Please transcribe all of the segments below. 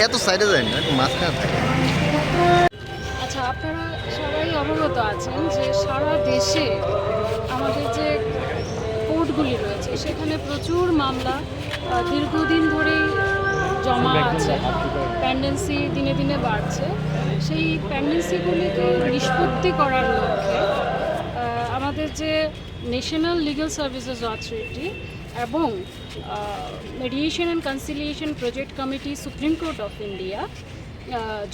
এত সাইডে যায় না, একটু মাঝখানে থাকে। আচ্ছা, আপনারা সবাই অবগত আছেন যে সারা দেশে আমাদের যে কোর্টগুলি রয়েছে সেখানে প্রচুর মামলা দীর্ঘদিন ধরেই জমা আছে, পেন্ডেন্সি দিনে দিনে বাড়ছে। সেই পেন্ডেন্সিগুলিকে নিষ্পত্তি করার লক্ষ্যে আমাদের যে ন্যাশনাল লিগ্যাল সার্ভিসেস অথরিটি এবং mediation and conciliation project committee supreme court of India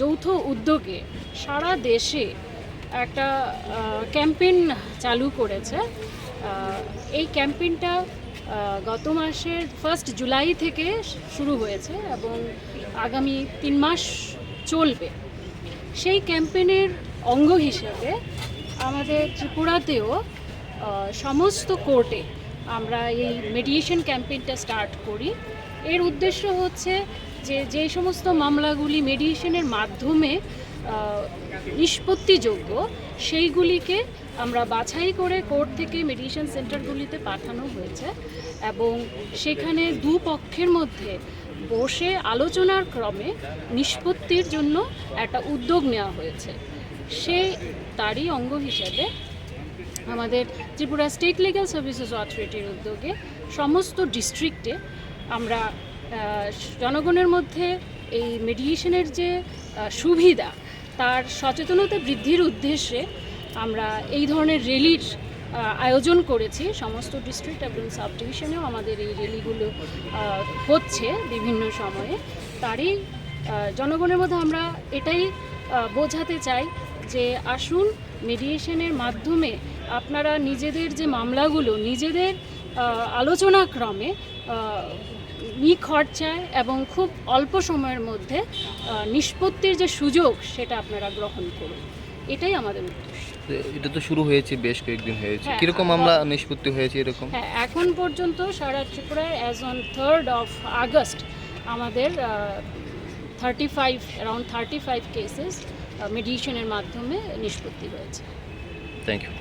যৌথ উদ্যোগে সারা দেশে একটা ক্যাম্পেইন চালু করেছে। এই ক্যাম্পেইনটা গত মাসের 1 জুলাই থেকে শুরু হয়েছে এবং আগামী 3 মাস চলবে। সেই ক্যাম্পেইনের অঙ্গ হিসেবে আমাদের ত্রিপুরাতেও সমস্ত কোর্টে আমরা এই মেডিয়েশন ক্যাম্পেইনটা স্টার্ট করি। এর উদ্দেশ্য হচ্ছে যে সমস্ত মামলাগুলি মেডিয়েশনের মাধ্যমে নিষ্পত্তিযোগ্য সেইগুলিকে আমরা বাছাই করে কোর্ট থেকে মেডিয়েশন সেন্টারগুলিতে পাঠানো হয়েছে এবং সেখানে দুপক্ষের মধ্যে বসে আলোচনার ক্রমে নিষ্পত্তির জন্য একটা উদ্যোগ নেওয়া হয়েছে। তারই অঙ্গ হিসেবে আমাদের ত্রিপুরা স্টেট লিগ্যাল সার্ভিসেস অথরিটির উদ্যোগে সমস্ত ডিস্ট্রিক্টে আমরা জনগণের মধ্যে এই মেডিয়েশনের যে সুবিধা তার সচেতনতা বৃদ্ধির উদ্দেশ্যে আমরা এই ধরনের র্যালির আয়োজন করেছি। সমস্ত ডিস্ট্রিক্ট এবং সাব ডিভিশনেও আমাদের এই র্যালিগুলো হচ্ছে বিভিন্ন সময়ে। তারই জনগণের মধ্যে আমরা এটাই বোঝাতে চাই যে আসুন মেডিয়েশনের মাধ্যমে আপনারা নিজেদের যে মামলাগুলো নিজেদের আলোচনাক্রমে নিখরচায় এবং খুব অল্প সময়ের মধ্যে নিষ্পত্তির যে সুযোগ সেটা আপনারা গ্রহণ করুন, এটাই আমাদের উদ্দেশ্য। এটা তো শুরু হয়েছে, বেশ কয়েকদিন হয়েছে, কিরকম মামলা নিষ্পত্তি হয়েছে এরকম? হ্যাঁ, এখন পর্যন্ত সারা ত্রিপুরায় as on 3rd of August আমাদের অ্যারাউন্ড 35 কেসেস মেডিয়েশনের মাধ্যমে নিষ্পত্তি হয়েছে। Thank you.